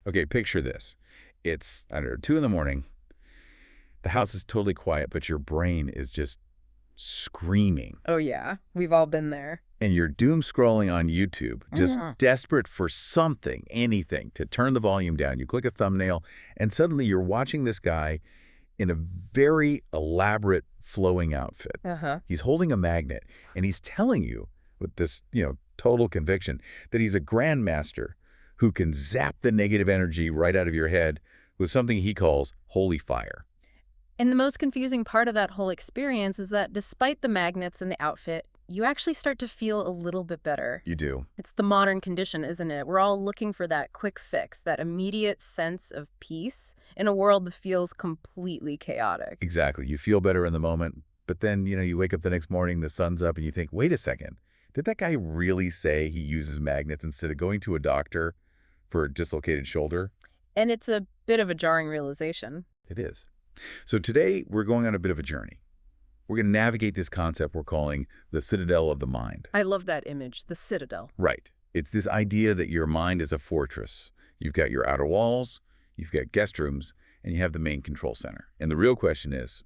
Okay, picture this. It's, I don't know, 2 in the morning. The house is totally quiet, but your brain is just screaming. Oh, yeah. We've all been there. And you're doom scrolling on YouTube, just Mhm. desperate for something, anything, to turn the volume down. You click a thumbnail, and suddenly you're watching this guy in a very elaborate flowing outfit. Uh-huh. He's holding a magnet, and he's telling you with this, total conviction that he's a grandmaster who can zap the negative energy right out of your head with something he calls holy fire. And the most confusing part of that whole experience is that despite the magnets and the outfit, you actually start to feel a little bit better. You do. It's the modern condition, isn't it? We're all looking for that quick fix, that immediate sense of peace in a world that feels completely chaotic. Exactly. You feel better in the moment, but then, you wake up the next morning, the sun's up, and you think, wait a second, did that guy really say he uses magnets instead of going to a doctor for a dislocated shoulder? And it's a bit of a jarring realization. It is. So today, we're going on a bit of a journey. We're going to navigate this concept we're calling the Citadel of the mind. I love that image, the Citadel. Right. It's this idea that your mind is a fortress. You've got your outer walls, you've got guest rooms, and you have the main control center. And the real question is,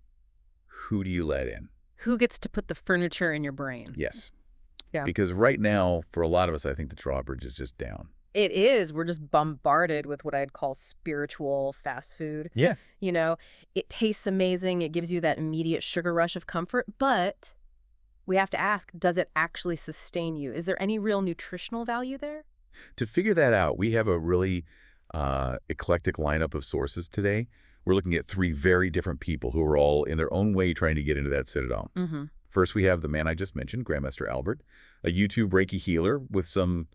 who do you let in? Who gets to put the furniture in your brain? Yes. Yeah. Because right now, for a lot of us, I think the drawbridge is just down. It is. We're just bombarded with what I'd call spiritual fast food. Yeah. It tastes amazing. It gives you that immediate sugar rush of comfort. But we have to ask, does it actually sustain you? Is there any real nutritional value there? To figure that out, we have a really eclectic lineup of sources today. We're looking at 3 very different people who are all in their own way trying to get into that citadel. Mm-hmm. First, we have the man I just mentioned, Grandmaster Albert, a YouTube Reiki healer with some,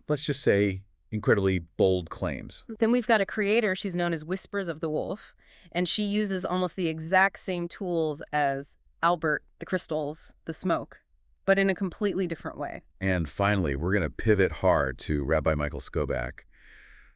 let's just say, incredibly bold claims. Then we've got a creator. She's known as Whispers of the Wolf, and she uses almost the exact same tools as Albert, the crystals, the smoke, but in a completely different way. And finally, we're going to pivot hard to Rabbi Michael Skobak,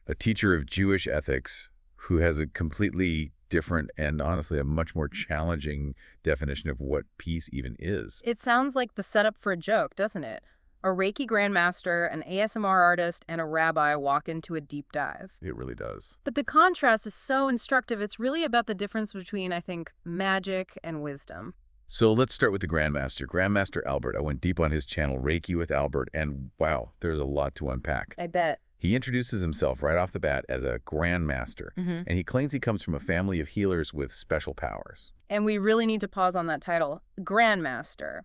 a teacher of Jewish ethics who has a completely different and honestly a much more challenging definition of what peace even is. It sounds like the setup for a joke, doesn't it? A Reiki grandmaster, an ASMR artist, and a rabbi walk into a deep dive. It really does. But the contrast is so instructive. It's really about the difference between, I think, magic and wisdom. So let's start with the Grandmaster. Grandmaster Albert. I went deep on his channel, Reiki with Albert, and wow, there's a lot to unpack. I bet. He introduces himself right off the bat as a Grandmaster, and he claims he comes from a family of healers with special powers. And we really need to pause on that title, Grandmaster.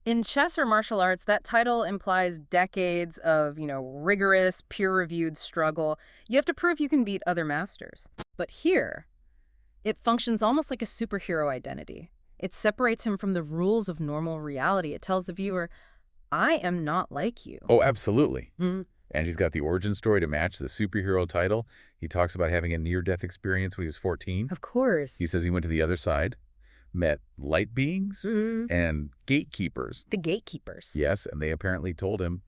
In chess or martial arts, that title implies decades of, rigorous, peer-reviewed struggle. You have to prove you can beat other masters. But here, it functions almost like a superhero identity. It separates him from the rules of normal reality. It tells the viewer, I am not like you. Oh, absolutely. Mm. And he's got the origin story to match the superhero title. He talks about having a near-death experience when he was 14. Of course. He says he went to the other side, met light beings and gatekeepers. The gatekeepers. Yes, and they apparently told him,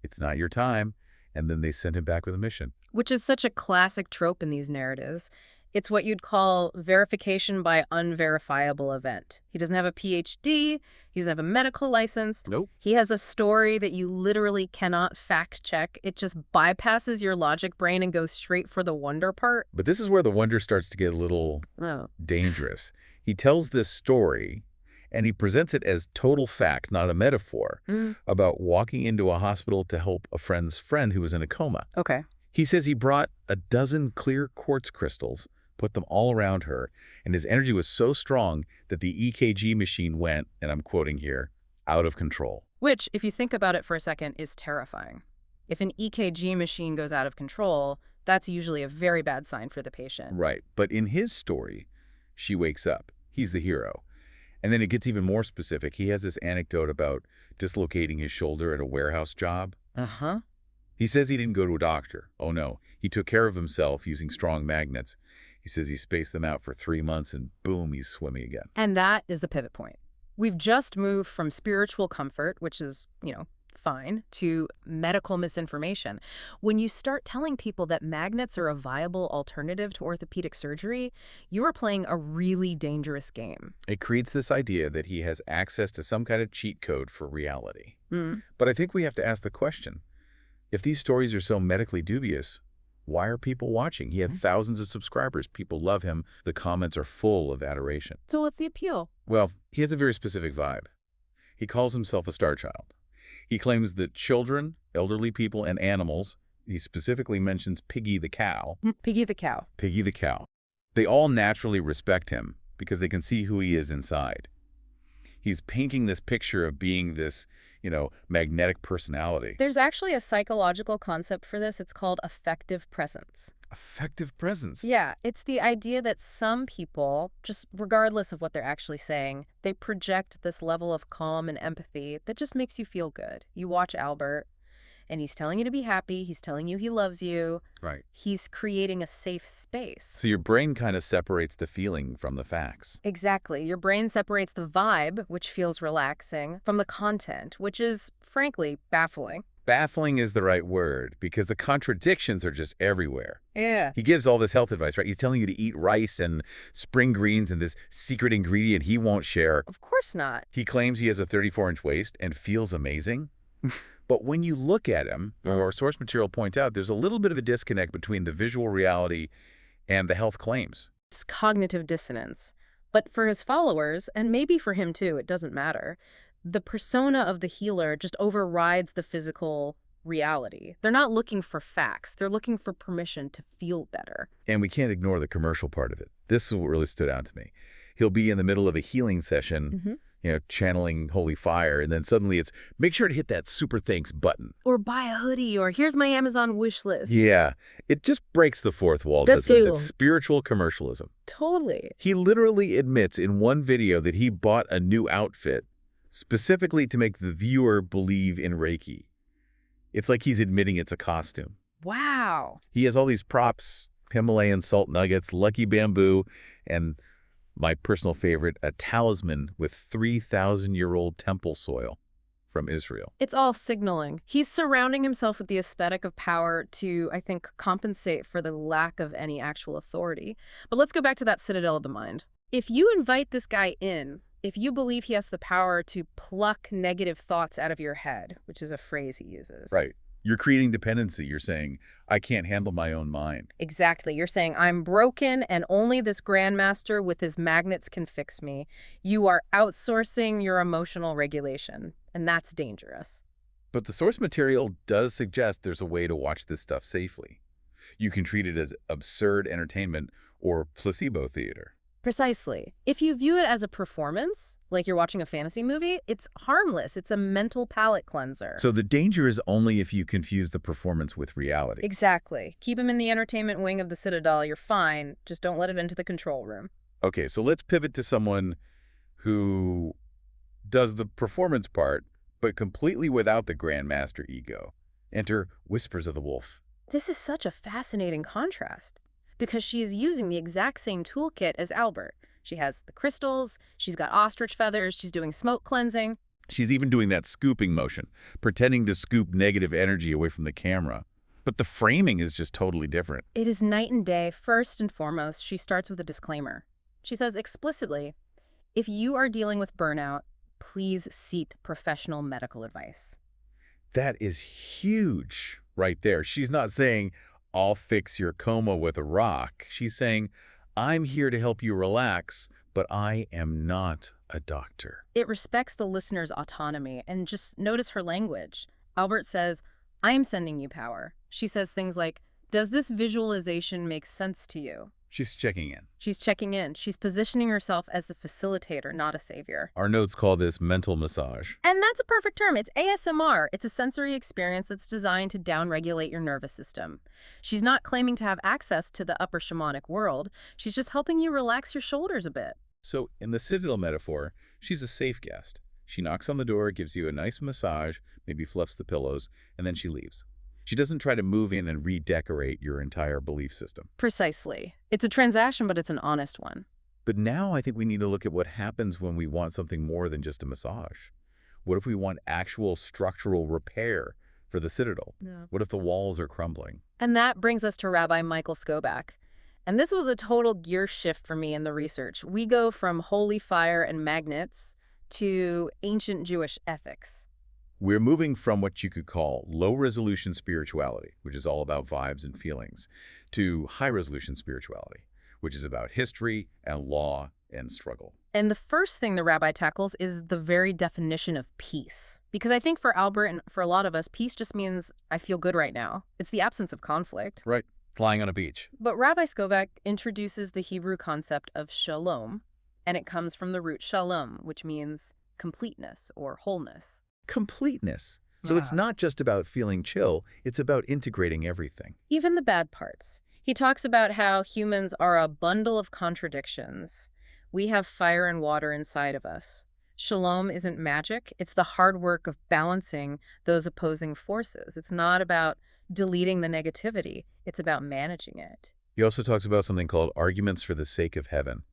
it's not your time, and then they sent him back with a mission. Which is such a classic trope in these narratives. It's what you'd call verification by unverifiable event. He doesn't have a PhD. He doesn't have a medical license. Nope. He has a story that you literally cannot fact check. It just bypasses your logic brain and goes straight for the wonder part. But this is where the wonder starts to get a little dangerous. He tells this story, and he presents it as total fact, not a metaphor, about walking into a hospital to help a friend's friend who was in a coma. Okay. He says he brought a dozen clear quartz crystals, put them all around her, and his energy was so strong that the EKG machine went, and I'm quoting here, out of control. Which, if you think about it for a second, is terrifying. If an EKG machine goes out of control, that's usually a very bad sign for the patient. Right. But in his story, she wakes up. He's the hero. And then it gets even more specific. He has this anecdote about dislocating his shoulder at a warehouse job. Uh-huh. He says he didn't go to a doctor. Oh, no. He took care of himself using strong magnets. He says he spaced them out for 3 months, and boom, he's swimming again. And that is the pivot point. We've just moved from spiritual comfort, which is, fine, to medical misinformation. When you start telling people that magnets are a viable alternative to orthopedic surgery, you are playing a really dangerous game. It creates this idea that he has access to some kind of cheat code for reality. But I think we have to ask the question, if these stories are so medically dubious, Why are people watching? He had thousands of subscribers. People love him. The comments are full of adoration. So what's the appeal? Well, he has a very specific vibe. He calls himself a star child. He claims that children, elderly people, and animals, he specifically mentions Piggy the cow. Piggy the cow. Piggy the cow. They all naturally respect him because they can see who he is inside. He's painting this picture of being this, magnetic personality. There's actually a psychological concept for this. It's called affective presence. Affective presence. Yeah, it's the idea that some people, just regardless of what they're actually saying, they project this level of calm and empathy that just makes you feel good. You watch Albert, and he's telling you to be happy. He's telling you he loves you. Right. He's creating a safe space. So your brain kind of separates the feeling from the facts. Exactly. Your brain separates the vibe, which feels relaxing, from the content, which is, frankly, baffling. Baffling is the right word because the contradictions are just everywhere. Yeah. He gives all this health advice, right? He's telling you to eat rice and spring greens and this secret ingredient he won't share. Of course not. He claims he has a 34-inch waist and feels amazing. But when you look at him, or source material points out, there's a little bit of a disconnect between the visual reality and the health claims. It's cognitive dissonance. But for his followers, and maybe for him too, it doesn't matter, the persona of the healer just overrides the physical reality. They're not looking for facts. They're looking for permission to feel better. And we can't ignore the commercial part of it. This is what really stood out to me. He'll be in the middle of a healing session, channeling holy fire, and then suddenly it's, make sure to hit that super thanks button. Or buy a hoodie, or here's my Amazon wish list. Yeah, it just breaks the fourth wall, doesn't it? It's spiritual commercialism. Totally. He literally admits in one video that he bought a new outfit specifically to make the viewer believe in Reiki. It's like he's admitting it's a costume. Wow. He has all these props, Himalayan salt nuggets, lucky bamboo, and my personal favorite, a talisman with 3,000-year-old temple soil from Israel. It's all signaling. He's surrounding himself with the aesthetic of power to, I think, compensate for the lack of any actual authority. But let's go back to that Citadel of the mind. If you invite this guy in, if you believe he has the power to pluck negative thoughts out of your head, which is a phrase he uses. Right. You're creating dependency. You're saying, I can't handle my own mind. Exactly. You're saying, I'm broken and only this Grandmaster with his magnets can fix me. You are outsourcing your emotional regulation, and that's dangerous. But the source material does suggest there's a way to watch this stuff safely. You can treat it as absurd entertainment or placebo theater. Precisely. If you view it as a performance, like you're watching a fantasy movie, it's harmless. It's a mental palate cleanser. So the danger is only if you confuse the performance with reality. Exactly. Keep him in the entertainment wing of the Citadel. You're fine. Just don't let him into the control room. Okay, so let's pivot to someone who does the performance part, but completely without the Grandmaster ego. Enter Whispers of the Wolf. This is such a fascinating contrast, because she is using the exact same toolkit as Albert. She has the crystals, she's got ostrich feathers, she's doing smoke cleansing. She's even doing that scooping motion, pretending to scoop negative energy away from the camera. But the framing is just totally different. It is night and day. First and foremost, she starts with a disclaimer. She says explicitly, if you are dealing with burnout, please seek professional medical advice. That is huge right there. She's not saying, I'll fix your coma with a rock. She's saying, I'm here to help you relax, but I am not a doctor. It respects the listener's autonomy, and just notice her language. Albert says, I'm sending you power. She says things like, does this visualization make sense to you? She's checking in. She's checking in. She's positioning herself as a facilitator, not a savior. Our notes call this mental massage. And that's a perfect term. It's ASMR. It's a sensory experience that's designed to downregulate your nervous system. She's not claiming to have access to the upper shamanic world. She's just helping you relax your shoulders a bit. So in the Citadel metaphor, she's a safe guest. She knocks on the door, gives you a nice massage, maybe fluffs the pillows, and then she leaves. She doesn't try to move in and redecorate your entire belief system. Precisely. It's a transaction, but it's an honest one. But now I think we need to look at what happens when we want something more than just a massage. What if we want actual structural repair for the Citadel? Yeah. What if the walls are crumbling? And that brings us to Rabbi Michael Skobak. And this was a total gear shift for me in the research. We go from holy fire and magnets to ancient Jewish ethics. We're moving from what you could call low-resolution spirituality, which is all about vibes and feelings, to high-resolution spirituality, which is about history and law and struggle. And the first thing the rabbi tackles is the very definition of peace. Because I think for Albert and for a lot of us, peace just means I feel good right now. It's the absence of conflict. Right. Flying on a beach. But Rabbi Skobak introduces the Hebrew concept of shalom, and it comes from the root shalom, which means completeness or wholeness. Completeness. So it's not just about feeling chill, it's about integrating everything. Even the bad parts. He talks about how humans are a bundle of contradictions. We have fire and water inside of us. Shalom isn't magic. It's the hard work of balancing those opposing forces. It's not about deleting the negativity. It's about managing it. He also talks about something called arguments for the sake of heaven,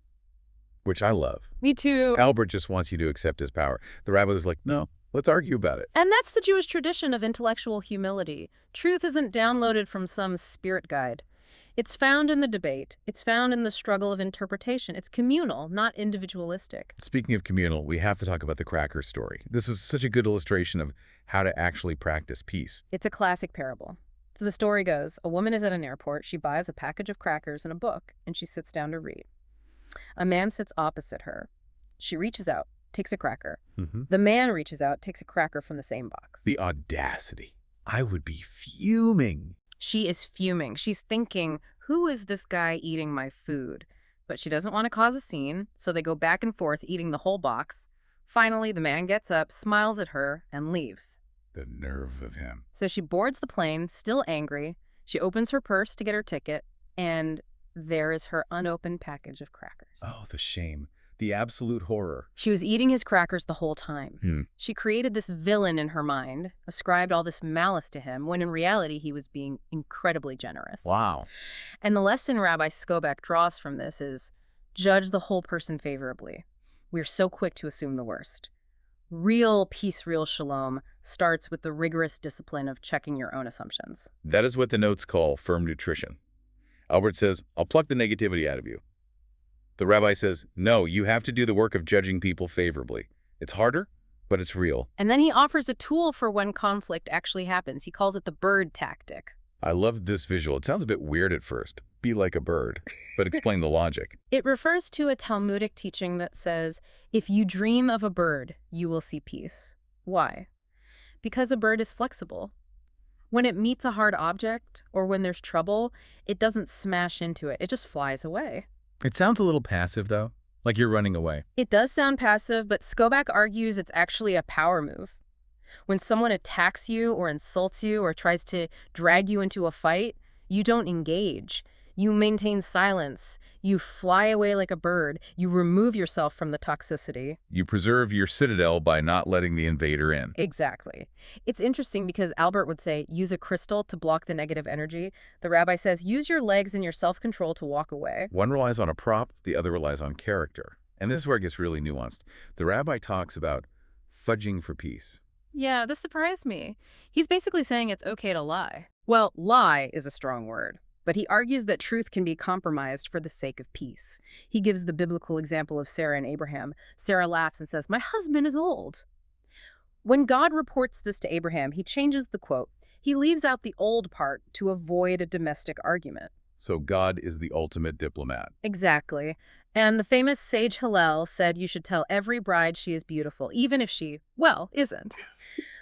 which I love. Me too. Albert just wants you to accept his power. The rabbi is like, no, let's argue about it. And that's the Jewish tradition of intellectual humility. Truth isn't downloaded from some spirit guide. It's found in the debate. It's found in the struggle of interpretation. It's communal, not individualistic. Speaking of communal, we have to talk about the cracker story. This is such a good illustration of how to actually practice peace. It's a classic parable. So the story goes, a woman is at an airport. She buys a package of crackers and a book, and she sits down to read. A man sits opposite her. She reaches out, takes a cracker. The man reaches out, takes a cracker from the same box. The audacity. I would be fuming. She is fuming. She's thinking, who is this guy eating my food? But she doesn't want to cause a scene, so they go back and forth eating the whole box. Finally, the man gets up, smiles at her, and leaves. The nerve of him. So she boards the plane, still angry. She opens her purse to get her ticket, and there is her unopened package of crackers. Oh, the shame. The absolute horror. She was eating his crackers the whole time. She created this villain in her mind, ascribed all this malice to him, when in reality he was being incredibly generous. Wow. And the lesson Rabbi Skobak draws from this is, judge the whole person favorably. We're so quick to assume the worst. Real peace, real shalom starts with the rigorous discipline of checking your own assumptions. That is what the notes call firm nutrition. Albert says, I'll pluck the negativity out of you. The rabbi says, no, you have to do the work of judging people favorably. It's harder, but it's real. And then he offers a tool for when conflict actually happens. He calls it the bird tactic. I love this visual. It sounds a bit weird at first. Be like a bird, but explain the logic. It refers to a Talmudic teaching that says, if you dream of a bird, you will see peace. Why? Because a bird is flexible. When it meets a hard object, or when there's trouble, it doesn't smash into it. It just flies away. It sounds a little passive, though, like you're running away. It does sound passive, but Skobak argues it's actually a power move. When someone attacks you or insults you or tries to drag you into a fight, you don't engage. You maintain silence. You fly away like a bird. You remove yourself from the toxicity. You preserve your citadel by not letting the invader in. Exactly. It's interesting because Albert would say, use a crystal to block the negative energy. The rabbi says, use your legs and your self-control to walk away. One relies on a prop, the other relies on character. And this is where it gets really nuanced. The rabbi talks about fudging for peace. Yeah, this surprised me. He's basically saying it's okay to lie. Well, lie is a strong word. But he argues that truth can be compromised for the sake of peace. He gives the biblical example of Sarah and Abraham. Sarah laughs and says, my husband is old. When God reports this to Abraham, he changes the quote. He leaves out the old part to avoid a domestic argument. So God is the ultimate diplomat. Exactly. And the famous sage Hillel said you should tell every bride she is beautiful, even if she, well, isn't.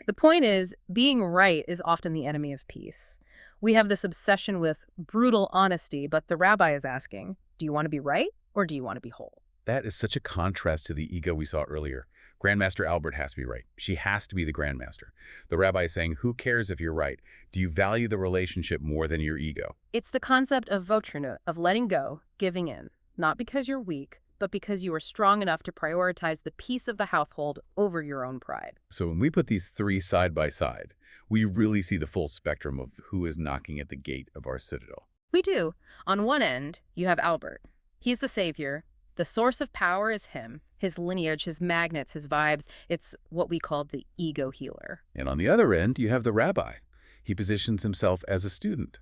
The point is, being right is often the enemy of peace. We have this obsession with brutal honesty, but the rabbi is asking, do you want to be right or do you want to be whole? That is such a contrast to the ego we saw earlier. Grandmaster Albert has to be right. She has to be the grandmaster. The rabbi is saying, who cares if you're right? Do you value the relationship more than your ego? It's the concept of votrenut, of letting go, giving in, not because you're weak, but because you are strong enough to prioritize the peace of the household over your own pride. So when we put these three side by side, we really see the full spectrum of who is knocking at the gate of our citadel. We do. On one end, you have Albert. He's the savior. The source of power is him, his lineage, his magnets, his vibes. It's what we call the ego healer. And on the other end, you have the rabbi. He positions himself as a student.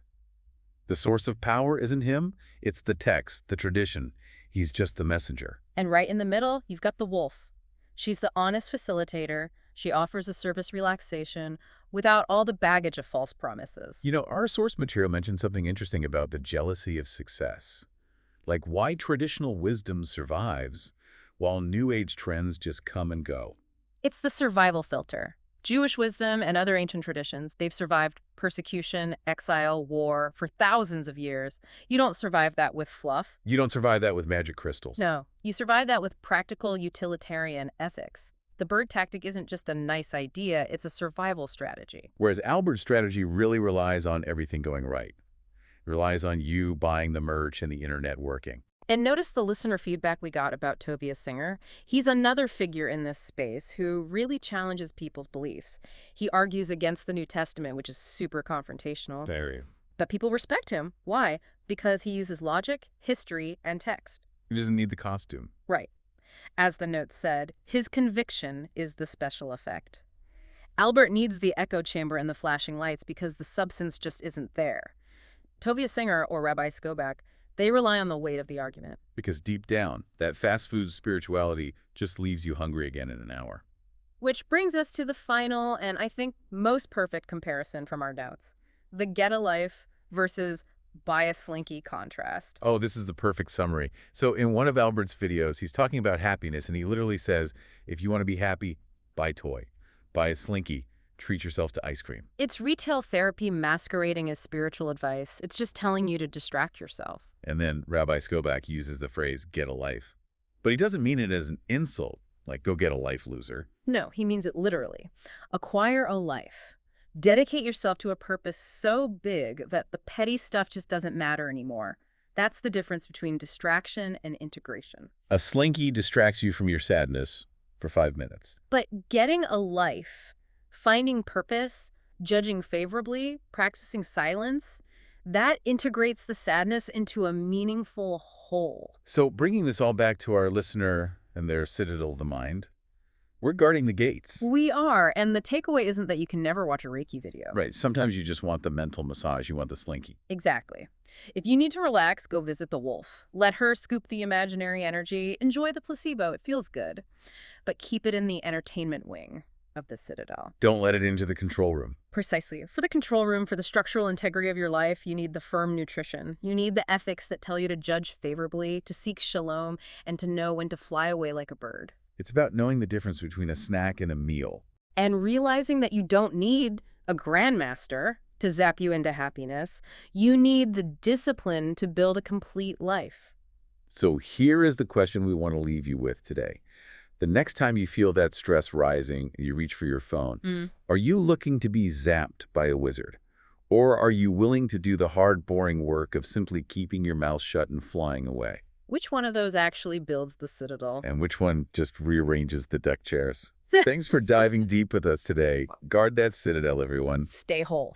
The source of power isn't him. It's the text, the tradition. He's just the messenger. And right in the middle, you've got the wolf. She's the honest facilitator, She offers a service relaxation without all the baggage of false promises. You know, our source material mentions something interesting about the jealousy of success. Like why traditional wisdom survives while New Age trends just come and go. It's the survival filter. Jewish wisdom and other ancient traditions, they've survived persecution, exile, war for thousands of years. You don't survive that with fluff. You don't survive that with magic crystals. No, you survive that with practical utilitarian ethics. The bird tactic isn't just a nice idea, it's a survival strategy. Whereas Albert's strategy really relies on everything going right. It relies on you buying the merch and the internet working. And notice the listener feedback we got about Tovia Singer. He's another figure in this space who really challenges people's beliefs. He argues against the New Testament, which is super confrontational. Very. But people respect him. Why? Because he uses logic, history, and text. He doesn't need the costume. Right. As the note said, his conviction is the special effect. Albert needs the echo chamber and the flashing lights because the substance just isn't there. Tovia Singer, or Rabbi Skobak, they rely on the weight of the argument. Because deep down, that fast food spirituality just leaves you hungry again in an hour. Which brings us to the final and I think most perfect comparison from our notes. The get a life versus buy a slinky contrast. Oh, this is the perfect summary. So in one of Albert's videos, he's talking about happiness, and he literally says, if you want to be happy, buy a toy, buy a slinky, treat yourself to ice cream. It's retail therapy masquerading as spiritual advice. It's just telling you to distract yourself. And then Rabbi Skobak uses the phrase, get a life. But he doesn't mean it as an insult, like go get a life, loser. No, he means it literally. Acquire a life. Dedicate yourself to a purpose so big that the petty stuff just doesn't matter anymore. That's the difference between distraction and integration. A slinky distracts you from your sadness for 5 minutes. But getting a life, finding purpose, judging favorably, practicing silence, that integrates the sadness into a meaningful whole. So bringing this all back to our listener and their citadel of the mind, we're guarding the gates. We are, and the takeaway isn't that you can never watch a Reiki video. Right. Sometimes you just want the mental massage. You want the slinky. Exactly. If you need to relax, go visit the wolf. Let her scoop the imaginary energy. Enjoy the placebo. It feels good. But keep it in the entertainment wing of the Citadel. Don't let it into the control room. Precisely. For the control room, for the structural integrity of your life, you need the firm nutrition. You need the ethics that tell you to judge favorably, to seek shalom, and to know when to fly away like a bird. It's about knowing the difference between a snack and a meal. And realizing that you don't need a grandmaster to zap you into happiness. You need the discipline to build a complete life. So here is the question we want to leave you with today. The next time you feel that stress rising and you reach for your phone, are you looking to be zapped by a wizard? Or are you willing to do the hard, boring work of simply keeping your mouth shut and flying away? Which one of those actually builds the Citadel? And which one just rearranges the deck chairs? Thanks for diving deep with us today. Guard that Citadel, everyone. Stay whole.